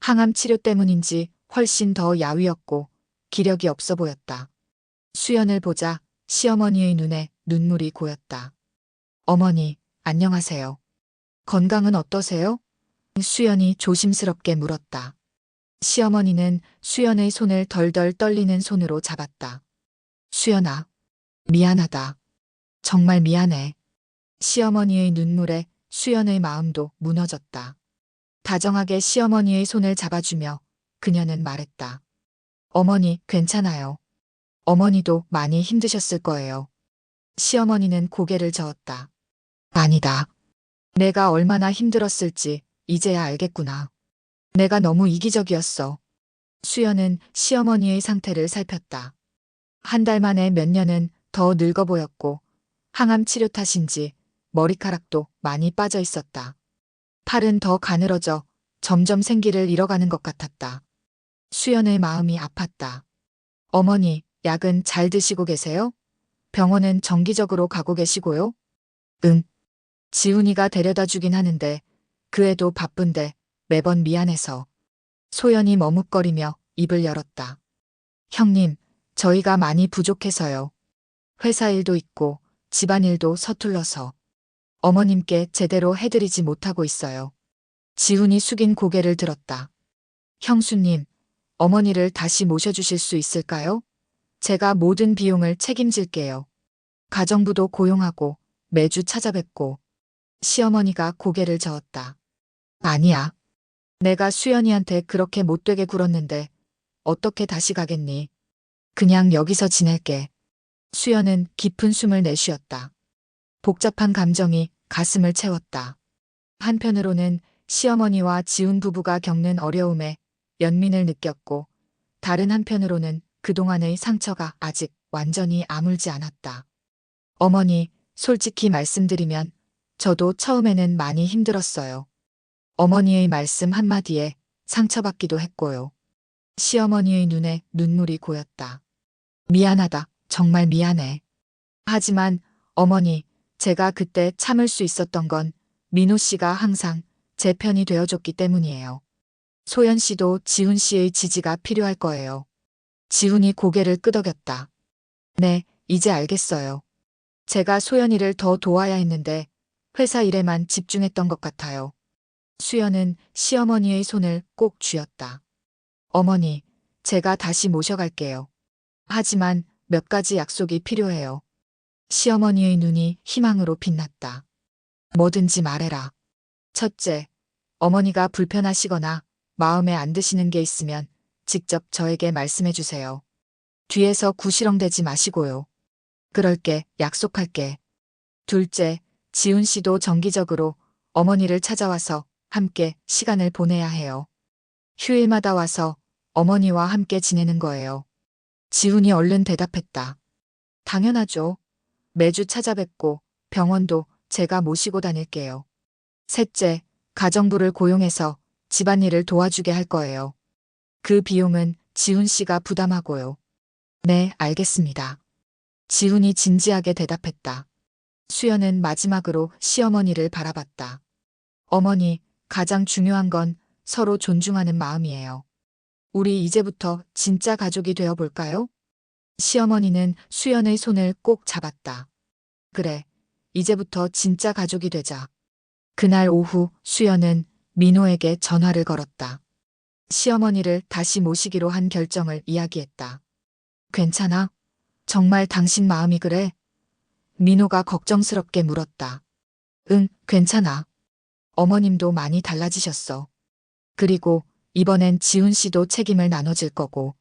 항암 치료 때문인지 훨씬 더 야위었고 기력이 없어 보였다. 수연을 보자 시어머니의 눈에 눈물이 고였다. 어머니, 안녕하세요. 건강은 어떠세요? 수연이 조심스럽게 물었다. 시어머니는 수연의 손을 덜덜 떨리는 손으로 잡았다. 수연아, 미안하다. 정말 미안해. 시어머니의 눈물에 수연의 마음도 무너졌다. 다정하게 시어머니의 손을 잡아주며 그녀는 말했다. 어머니, 괜찮아요. 어머니도 많이 힘드셨을 거예요. 시어머니는 고개를 저었다. 아니다. 내가 얼마나 힘들었을지 이제야 알겠구나. 내가 너무 이기적이었어. 수연은 시어머니의 상태를 살폈다. 한 달 만에 몇 년은 더 늙어 보였고 항암 치료 탓인지 머리카락도 많이 빠져 있었다. 팔은 더 가늘어져 점점 생기를 잃어가는 것 같았다. 수연의 마음이 아팠다. 어머니, 약은 잘 드시고 계세요? 병원은 정기적으로 가고 계시고요? 응. 지훈이가 데려다 주긴 하는데 그 애도 바쁜데 매번 미안해서. 소연이 머뭇거리며 입을 열었다. 형님, 저희가 많이 부족해서요. 회사 일도 있고 집안일도 서툴러서 어머님께 제대로 해드리지 못하고 있어요. 지훈이 숙인 고개를 들었다. 형수님, 어머니를 다시 모셔주실 수 있을까요? 제가 모든 비용을 책임질게요. 가정부도 고용하고 매주 찾아뵙고. 시어머니가 고개를 저었다. 아니야. 내가 수연이한테 그렇게 못되게 굴었는데 어떻게 다시 가겠니? 그냥 여기서 지낼게. 수연은 깊은 숨을 내쉬었다. 복잡한 감정이 가슴을 채웠다. 한편으로는 시어머니와 지훈 부부가 겪는 어려움에 연민을 느꼈고 다른 한편으로는 그동안의 상처가 아직 완전히 아물지 않았다. 어머니, 솔직히 말씀드리면 저도 처음에는 많이 힘들었어요. 어머니의 말씀 한마디에 상처받기도 했고요. 시어머니의 눈에 눈물이 고였다. 미안하다. 정말 미안해. 하지만 어머니, 제가 그때 참을 수 있었던 건 민호 씨가 항상 제 편이 되어줬기 때문이에요. 소연 씨도 지훈 씨의 지지가 필요할 거예요. 지훈이 고개를 끄덕였다. 네, 이제 알겠어요. 제가 소연이를 더 도와야 했는데 회사 일에만 집중했던 것 같아요. 수연은 시어머니의 손을 꼭 쥐었다. 어머니, 제가 다시 모셔갈게요. 하지만 몇 가지 약속이 필요해요. 시어머니의 눈이 희망으로 빛났다. 뭐든지 말해라. 첫째, 어머니가 불편하시거나 마음에 안 드시는 게 있으면 직접 저에게 말씀해 주세요. 뒤에서 구시렁대지 마시고요. 그럴게, 약속할게. 둘째, 지훈 씨도 정기적으로 어머니를 찾아와서 함께 시간을 보내야 해요. 휴일마다 와서 어머니와 함께 지내는 거예요. 지훈이 얼른 대답했다. 당연하죠. 매주 찾아뵙고 병원도 제가 모시고 다닐게요. 셋째, 가정부를 고용해서 집안일을 도와주게 할 거예요. 그 비용은 지훈 씨가 부담하고요. 네, 알겠습니다. 지훈이 진지하게 대답했다. 수연은 마지막으로 시어머니를 바라봤다. 어머니, 가장 중요한 건 서로 존중하는 마음이에요. 우리 이제부터 진짜 가족이 되어 볼까요? 시어머니는 수연의 손을 꼭 잡았다. 그래, 이제부터 진짜 가족이 되자. 그날 오후 수연은 민호에게 전화를 걸었다. 시어머니를 다시 모시기로 한 결정을 이야기했다. 괜찮아? 정말 당신 마음이 그래? 민호가 걱정스럽게 물었다. 응, 괜찮아. 어머님도 많이 달라지셨어. 그리고 이번엔 지훈 씨도 책임을 나눠질 거고.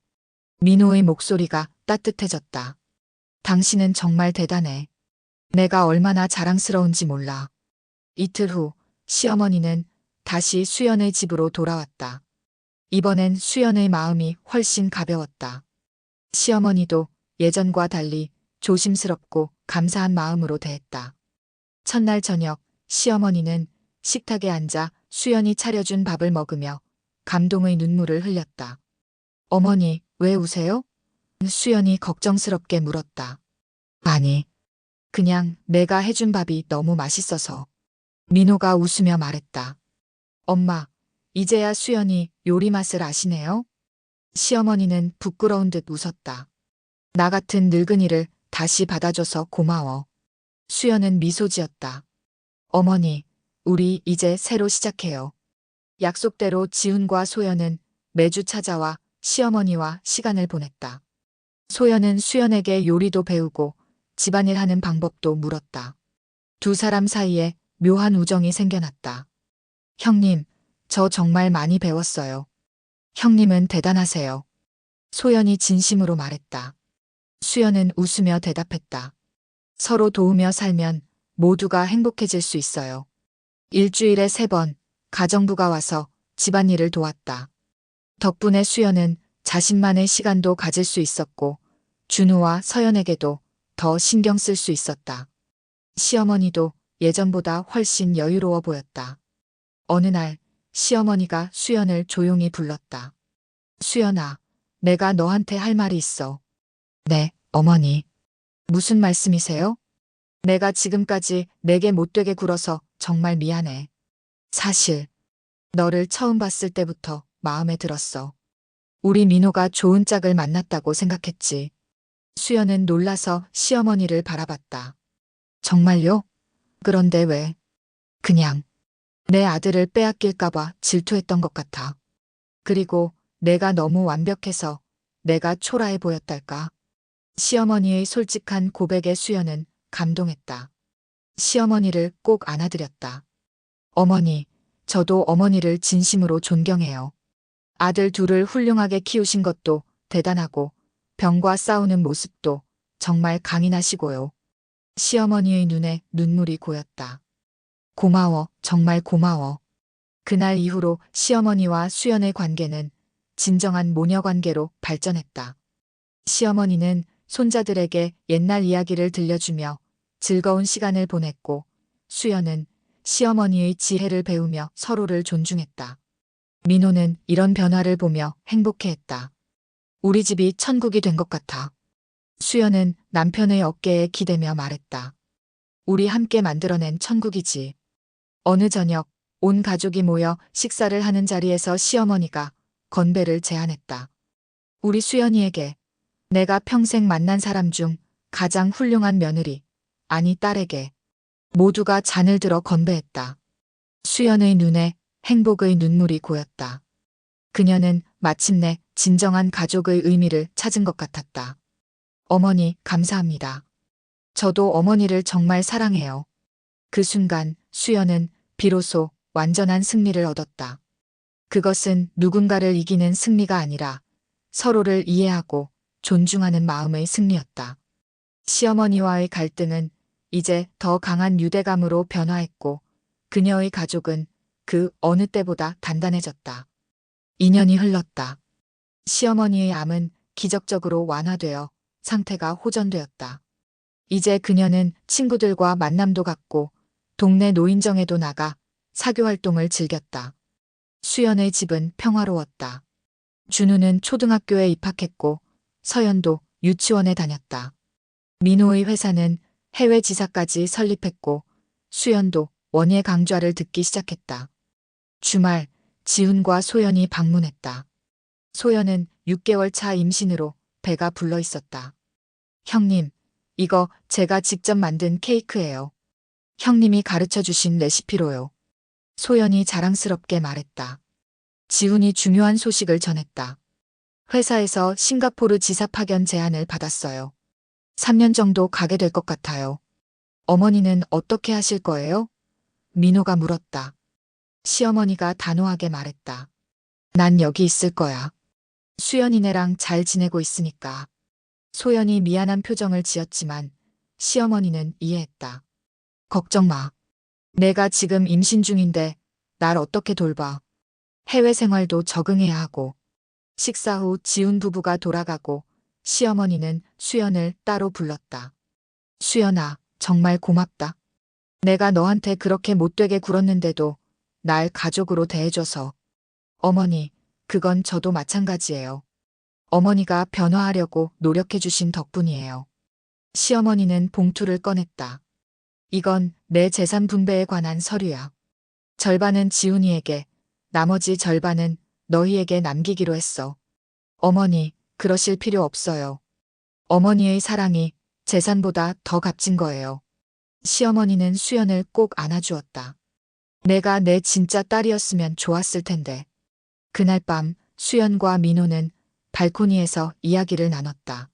민호의 목소리가 따뜻해졌다. 당신은 정말 대단해. 내가 얼마나 자랑스러운지 몰라. 이틀 후 시어머니는 다시 수연의 집으로 돌아왔다. 이번엔 수연의 마음이 훨씬 가벼웠다. 시어머니도 예전과 달리 조심스럽고 감사한 마음으로 대했다. 첫날 저녁 시어머니는 식탁에 앉아 수연이 차려준 밥을 먹으며 감동의 눈물을 흘렸다. 어머니, 왜 우세요? 수연이 걱정스럽게 물었다. 아니, 그냥 내가 해준 밥이 너무 맛있어서. 민호가 웃으며 말했다. 엄마, 이제야 수연이 요리 맛을 아시네요? 시어머니는 부끄러운 듯 웃었다. 나 같은 늙은이를 다시 받아줘서 고마워. 수연은 미소 지었다. 어머니, 우리 이제 새로 시작해요. 약속대로 지훈과 소연은 매주 찾아와 시어머니와 시간을 보냈다. 소연은 수연에게 요리도 배우고 집안일 하는 방법도 물었다. 두 사람 사이에 묘한 우정이 생겨났다. 형님, 저 정말 많이 배웠어요. 형님은 대단하세요. 소연이 진심으로 말했다. 수연은 웃으며 대답했다. 서로 도우며 살면 모두가 행복해질 수 있어요. 일주일에 3번 가정부가 와서 집안일을 도왔다. 덕분에 수연은 자신만의 시간도 가질 수 있었고 준우와 서연에게도 더 신경 쓸 수 있었다. 시어머니도 예전보다 훨씬 여유로워 보였다. 어느 날 시어머니가 수연을 조용히 불렀다. 수연아, 내가 너한테 할 말이 있어. 네, 어머니. 무슨 말씀이세요? 내가 지금까지 내게 못되게 굴어서 정말 미안해. 사실 너를 처음 봤을 때부터 마음에 들었어. 우리 민호가 좋은 짝을 만났다고 생각했지. 수연은 놀라서 시어머니를 바라봤다. 정말요? 그런데 왜? 그냥 내 아들을 빼앗길까봐 질투했던 것 같아. 그리고 내가 너무 완벽해서 내가 초라해 보였달까? 시어머니의 솔직한 고백에 수연은 감동했다. 시어머니를 꼭 안아드렸다. 어머니, 저도 어머니를 진심으로 존경해요. 아들 둘을 훌륭하게 키우신 것도 대단하고 병과 싸우는 모습도 정말 강인하시고요. 시어머니의 눈에 눈물이 고였다. 고마워, 정말 고마워. 그날 이후로 시어머니와 수연의 관계는 진정한 모녀 관계로 발전했다. 시어머니는 손자들에게 옛날 이야기를 들려주며 즐거운 시간을 보냈고 수연은 시어머니의 지혜를 배우며 서로를 존중했다. 민호는 이런 변화를 보며 행복해했다. 우리 집이 천국이 된 것 같아. 수연은 남편의 어깨에 기대며 말했다. 우리 함께 만들어낸 천국이지. 어느 저녁 온 가족이 모여 식사를 하는 자리에서 시어머니가 건배를 제안했다. 우리 수연이에게 내가 평생 만난 사람 중 가장 훌륭한 며느리, 아니 딸에게. 모두가 잔을 들어 건배했다. 수연의 눈에 행복의 눈물이 고였다. 그녀는 마침내 진정한 가족의 의미를 찾은 것 같았다. 어머니, 감사합니다. 저도 어머니를 정말 사랑해요. 그 순간 수연은 비로소 완전한 승리를 얻었다. 그것은 누군가를 이기는 승리가 아니라 서로를 이해하고 존중하는 마음의 승리였다. 시어머니와의 갈등은 이제 더 강한 유대감으로 변화했고 그녀의 가족은 그 어느 때보다 단단해졌다. 2년이 흘렀다. 시어머니의 암은 기적적으로 완화되어 상태가 호전되었다. 이제 그녀는 친구들과 만남도 갖고 동네 노인정에도 나가 사교활동을 즐겼다. 수연의 집은 평화로웠다. 준우는 초등학교에 입학했고 서연도 유치원에 다녔다. 민호의 회사는 해외 지사까지 설립했고 수연도 원예 강좌를 듣기 시작했다. 주말 지훈과 소연이 방문했다. 소연은 6개월 차 임신으로 배가 불러 있었다. 형님, 이거 제가 직접 만든 케이크예요. 형님이 가르쳐 주신 레시피로요. 소연이 자랑스럽게 말했다. 지훈이 중요한 소식을 전했다. 회사에서 싱가포르 지사 파견 제안을 받았어요. 3년 정도 가게 될 것 같아요. 어머니는 어떻게 하실 거예요? 민호가 물었다. 시어머니가 단호하게 말했다. 난 여기 있을 거야. 수연이네랑 잘 지내고 있으니까. 소연이 미안한 표정을 지었지만 시어머니는 이해했다. 걱정 마. 내가 지금 임신 중인데 날 어떻게 돌봐. 해외 생활도 적응해야 하고. 식사 후 지훈 부부가 돌아가고 시어머니는 수연을 따로 불렀다. 수연아, 정말 고맙다. 내가 너한테 그렇게 못되게 굴었는데도 날 가족으로 대해줘서. 어머니, 그건 저도 마찬가지예요. 어머니가 변화하려고 노력해주신 덕분이에요. 시어머니는 봉투를 꺼냈다. 이건 내 재산 분배에 관한 서류야. 절반은 지훈이에게, 나머지 절반은 너희에게 남기기로 했어. 어머니, 그러실 필요 없어요. 어머니의 사랑이 재산보다 더 값진 거예요. 시어머니는 수연을 꼭 안아주었다. 내가 내 진짜 딸이었으면 좋았을 텐데. 그날 밤 수연과 민호는 발코니에서 이야기를 나눴다.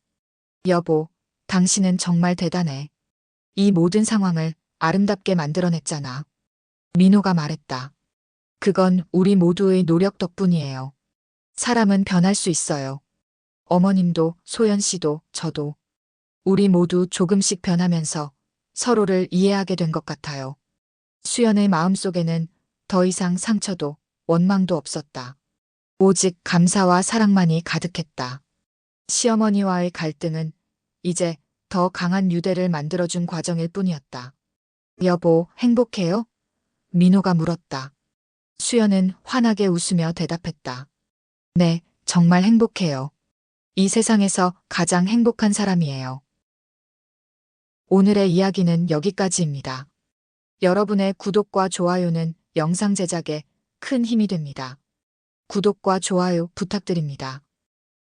여보, 당신은 정말 대단해. 이 모든 상황을 아름답게 만들어냈잖아. 민호가 말했다. 그건 우리 모두의 노력 덕분이에요. 사람은 변할 수 있어요. 어머님도, 소연 씨도, 저도. 우리 모두 조금씩 변하면서 서로를 이해하게 된 것 같아요. 수연의 마음속에는 더 이상 상처도 원망도 없었다. 오직 감사와 사랑만이 가득했다. 시어머니와의 갈등은 이제 더 강한 유대를 만들어준 과정일 뿐이었다. 여보, 행복해요? 민호가 물었다. 수연은 환하게 웃으며 대답했다. 네, 정말 행복해요. 이 세상에서 가장 행복한 사람이에요. 오늘의 이야기는 여기까지입니다. 여러분의 구독과 좋아요는 영상 제작에 큰 힘이 됩니다. 구독과 좋아요 부탁드립니다.